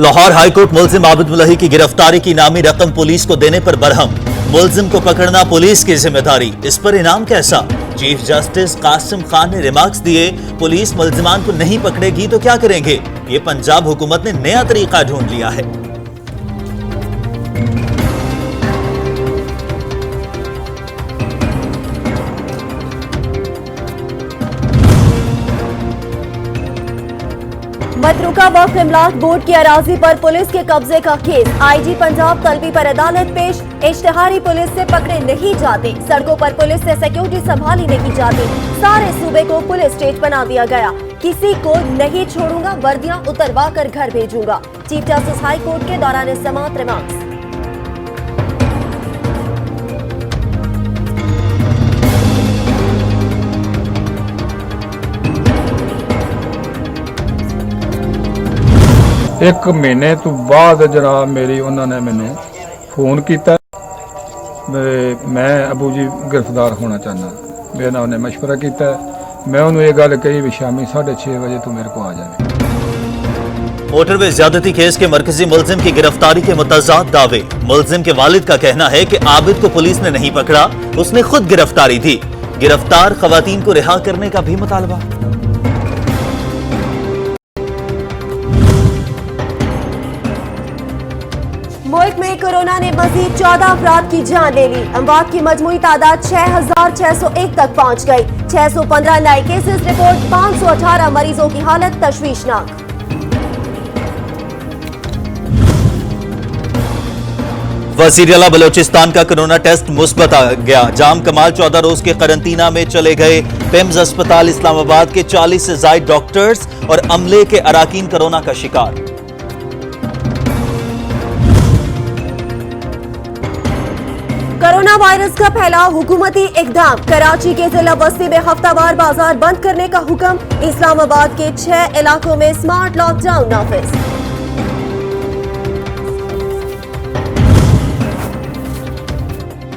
Lahore high court मुलजिम आबिद मुलही की गिरफ्तारी की नामी रकम पुलिस को देने पर बरहम। मुलजिम को पकड़ना पुलिस की जिम्मेदारी, इस पर इनाम कैसा? चीफ जस्टिस कासिम खान ने रिमार्क्स दिए, पुलिस मुलजिमान को नहीं पकड़ेगी तो क्या करेंगे? ये पंजाब हुकूमत ने नया तरीका ढूंढ लिया है। मतरूका वक्फ इमलाक बोर्ड की अराजी पर पुलिस के कब्जे का केस। आईजी पंजाब तलबी पर अदालत पेश। इश्तिहारी पुलिस से पकड़े नहीं जाते, सड़कों पर पुलिस से सिक्योरिटी संभाली नहीं जाती। सारे सूबे को पुलिस स्टेट बना दिया गया। किसी को नहीं छोड़ूंगा, वर्दियां उतरवा कर घर भेजूंगा। चीफ जस्टिस हाई कोर्ट के दौरान समाअत रिमार्क्स। एक महीने तो बाद जनाब मेरी उन्होंने मैनू फोन किया, मैं अबू जी गिरफ्तार होना चाहना। मेरे नाल उन्हें मशवरा किया, मैं उन्होंने ये गल कही भी शामी 6:30 बजे तो मेरे को आ जाए। मोटरवे ज्यादती केस के मरकजी मुलजिम की गिरफ्तारी के मुतज़ाद दावे। मुलजिम के वालिद का कहना है कि आबिद को पुलिस ने नहीं पकड़ा, उसने खुद गिरफ्तारी दी। गिरफ्तार खवातीन को रिहा करने का भी मुतालबा। मुल्क में कोरोना ने मजीद 14 अफराद की जान ले ली। अमवात की मजमूई तादाद 6,601 तक पहुंच गई। 615 नए केसेस रिपोर्ट। 518 मरीजों की हालत तशवीशनाक। वज़ीर आला बलोचिस्तान का कोरोना टेस्ट मुस्बत आ गया। जाम कमाल 14 रोज के करंतना में चले गए। पिम्स अस्पताल इस्लामाबाद के 40 से ज्यादा डॉक्टर्स और अमले के अराकीन कोरोना का शिकार। कोरोना वायरस का फैलाव, हुकूमती इकदाम। कराची के जिला बस्ती में हफ्तावार बाजार बंद करने का हुक्म। इस्लामाबाद के 6 इलाकों में स्मार्ट लॉकडाउन नाफिज।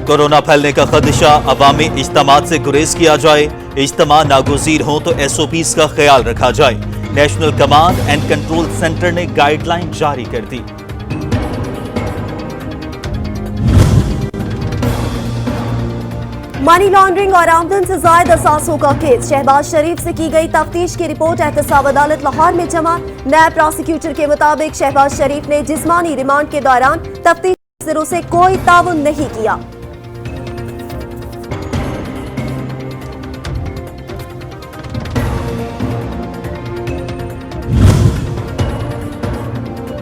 कोरोना फैलने का खदशा, अवामी इज्तिमात से गुरेज किया जाए। इज्तिमा नागुज़ीर हो तो SOPs का ख्याल रखा जाए। National command and control centre ने गाइडलाइन जारी कर दी। मनी लॉन्ड्रिंग और आमदन से जायद असासों का केस। शहबाज शरीफ से की गई तफ्तीश की रिपोर्ट एहतसाब अदालत लाहौर में जमा। नायब प्रोसिक्यूटर के मुताबिक शहबाज शरीफ ने जिस्मानी रिमांड के दौरान तफ्तीश अफसरों से कोई ताउन नहीं किया।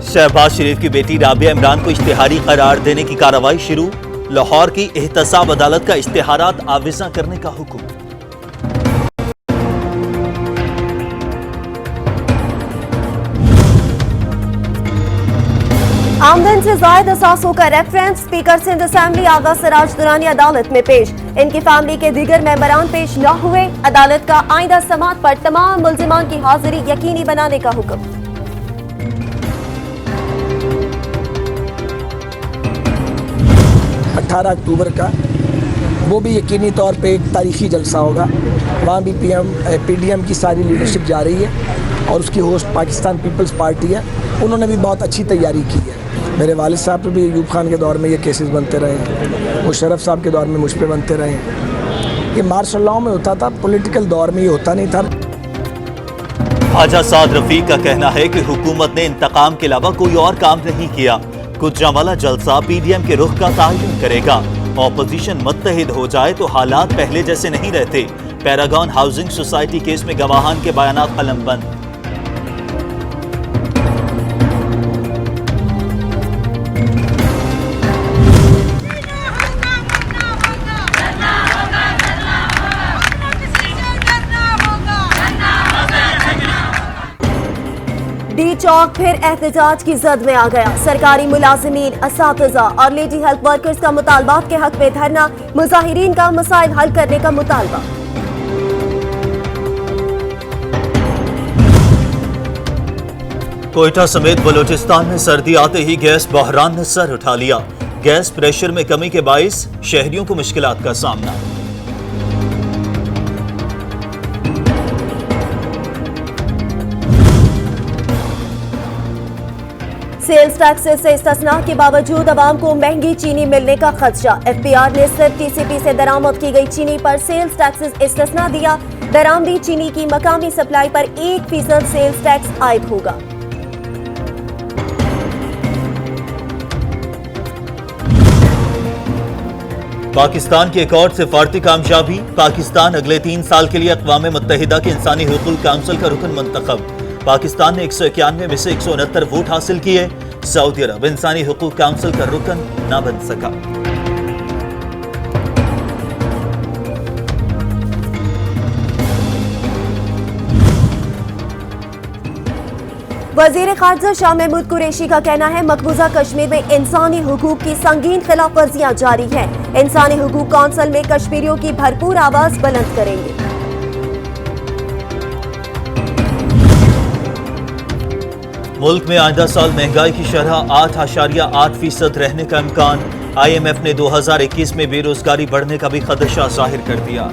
शहबाज शरीफ की बेटी राबिया इमरान को इश्तिहारी करार देने की कार्रवाई शुरू। लाहौर की एहतसाब अदालत का इश्तिहारात आविज़ा करने का हुक्म। आमदन से जायद असासों का रेफरेंस। स्पीकर सिंध असेंबली आगा सिराज दुरानी अदालत में पेश। इनकी फैमिली के दीगर मेंबरान पेश न हुए। अदालत का आइंदा समाअत पर तमाम मुल्जिमान की हाजिरी यकीनी बनाने का हुक्म। 18 अक्टूबर का वो भी यकीनी तौर पे एक तारीखी जलसा होगा। वहाँ भी PDM की सारी लीडरशिप जा रही है और उसकी होस्ट पाकिस्तान पीपल्स पार्टी है। उन्होंने भी बहुत अच्छी तैयारी की है। मेरे वालिद साहब पे भी अयूब खान के दौर में ये केसेस बनते रहे हैं, मुशर्रफ साहब के दौर में मुझ पे बनते रहे हैं। ये मार्शल लॉ में होता था, पॉलिटिकल दौर में ये होता नहीं था। ख्वाजा साद रफीक का कहना है कि हुकूमत ने इंतकाम के अलावा कोई और काम नहीं किया। गुजरांवाला जलसा PDM के रुख का तयन करेगा। ऑपोजिशन मुत्तहिद हो जाए तो हालात पहले जैसे नहीं रहते। पैरागॉन हाउसिंग सोसाइटी केस में गवाहान के बयानात कलमबंद। डी चौक फिर एहतजाज की जद में आ गया। सरकारी मुलाजिमीन, असातिज़ा और लेडी हेल्थ वर्कर्स का मुतालबात के हक में धरना। मुजाहिरीन का मसाइल हल करने का मुतालबा। कोयटा समेत बलोचिस्तान में सर्दी आते ही गैस बहरान ने सर उठा लिया। गैस प्रेशर में कमी के बाइस शहरियों को मुश्किलात का सामना। सेल्स टैक्सेस से इस्तिस्ना के बावजूद अवाम को महंगी चीनी मिलने का खदशा। एफपीआर ने सिर्फ टीसीपी से दरामद की गई चीनी पर सेल्स टैक्सेस इस्तिस्ना दिया। दरामदी चीनी की मकामी सप्लाई पर 1% सेल्स टैक्स आयद होगा। पाकिस्तान की एक और सिफारती कामयाबी। पाकिस्तान अगले 3 साल के लिए अक़वाम मुत्तहिदा के इंसानी हुकूक काउंसिल का रुकन मंतखब। पाकिस्तान ने 191 में से 169 वोट हासिल किए। सऊदी अरब इंसानी हुकूक काउंसिल का रुकन न बन सका। वजीर खारजा शाह महमूद कुरैशी का कहना है मकबूजा कश्मीर में इंसानी हुकूक की संगीन खिलाफ वर्जियां जारी हैं। इंसानी हुकूक काउंसिल में कश्मीरियों की भरपूर आवाज बुलंद करेंगे। मुल्क में आइंदा साल महंगाई की शरह 8.8% रहने का इम्कान। IMF ने 2021 में बेरोजगारी बढ़ने का भी खदशा जाहिर कर दिया।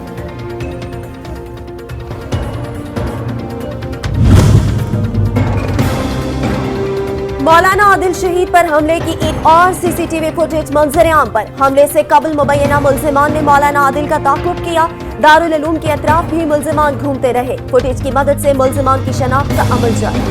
मौलाना आदिल शहीद पर हमले की एक और सीसीटीवी फुटेज मंजर-ए-आम पर। हमले से कबल मुबैना मुल्जिमान ने मौलाना आदिल का ताक़ुब किया। दारुल उलूम के अतराफ भी मुल्जिमान घूमते रहे। फुटेज की मदद से मुल्जिमान की शनाख्त का अमल जारी।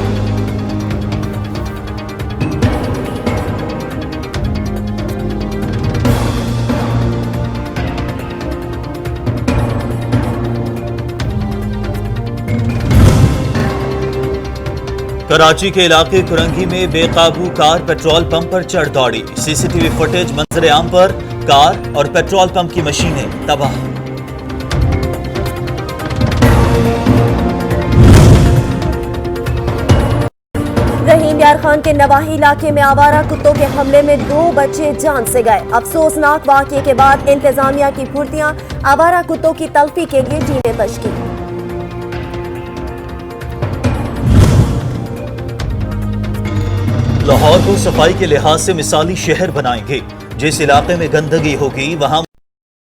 कराची के इलाके कुरंगी में बेकाबू कार पेट्रोल पंप पर चढ़ दौड़ी। सीसीटीवी फुटेज मंजर-ए-आम पर। कार और पेट्रोल पंप की मशीनें तबाह। रहीम यार खान के नवाही इलाके में आवारा कुत्तों के हमले में 2 बच्चे जान से गए। अफसोसनाक वाकये के बाद इंतजामिया की फुर्तियां, आवारा कुत्तों की तल्फी के लिए टीमें तश्कील। लाहौर को सफाई के लिहाज से मिसाली शहर बनाएंगे। जिस इलाके में गंदगी होगी वहां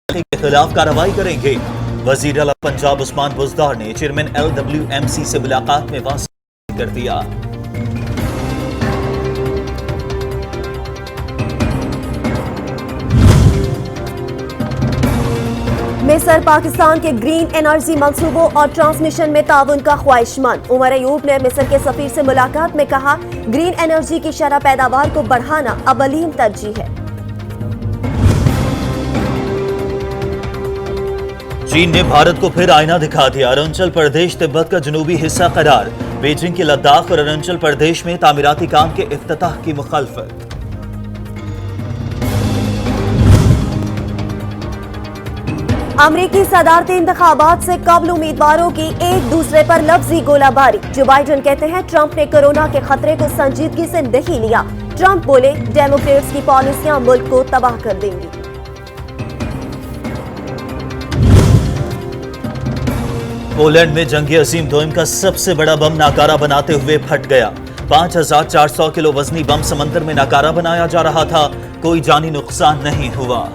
के खिलाफ कार्रवाई करेंगे। वजीर आला पंजाब उस्मान बुज़दार ने चेयरमैन LWMC से मुलाकात में वाज़ेह कर दिया। मिस्र पाकिस्तान के ग्रीन एनर्जी मंसूबों और ट्रांसमिशन में ताउन का ख्वाहिशमंद। उमर अयूब ने मिस्र के सफीर से मुलाकात में कहा ग्रीन एनर्जी की शरह पैदावार को बढ़ाना अवलीन तरजीह है। चीन ने भारत को फिर आईना दिखा दिया। अरुणाचल प्रदेश तिब्बत का जनूबी हिस्सा करार। बीजिंग के लद्दाख और अरुणाचल प्रदेश में तामीराती काम के इफ्तिताह की मुखालफत। अमरीकी सदारती इंतखाबात से कबल उम्मीदवारों की एक दूसरे पर लफ्जी गोलाबारी। जो बाइडेन कहते हैं ट्रंप ने कोरोना के खतरे को संजीदगी से नहीं लिया। ट्रंप बोले डेमोक्रेट्स की पॉलिसियां मुल्क को तबाह कर देंगी। पोलैंड में जंगी अजीम दोइम का सबसे बड़ा बम नाकारा बनाते हुए फट गया। 5400 किलो वजनी बम समंदर में नाकारा बनाया जा रहा था। कोई जानी नुकसान नहीं हुआ।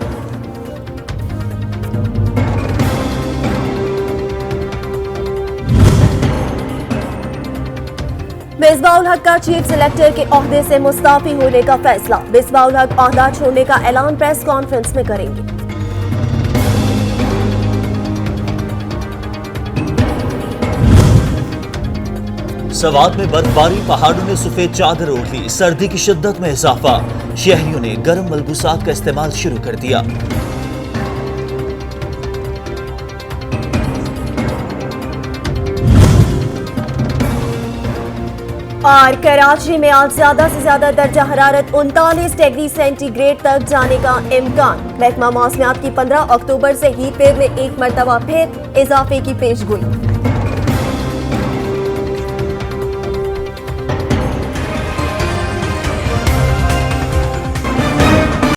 मिसबाह-उल हक का चीफ सेलेक्टर के ओहदे से मुस्ताफी होने का फैसला। मिसबाह-उल हक ओहदा छोड़ने का ऐलान प्रेस कॉन्फ्रेंस में करेंगे। सवात में बर्फबारी, पहाड़ों ने सफेद चादर ओढ़ ली। सर्दी की शिद्दत में इजाफा। शहरियों ने गर्म मलबूसात का इस्तेमाल शुरू कर दिया। और कराची में आज ज्यादा से ज्यादा दर्जा हरारत 39 डिग्री सेंटीग्रेड तक जाने का इम्कान। महकमा मौसमियात की 15 अक्टूबर से हीट वेव में एक मरतबा फिर इजाफे की पेशगोई।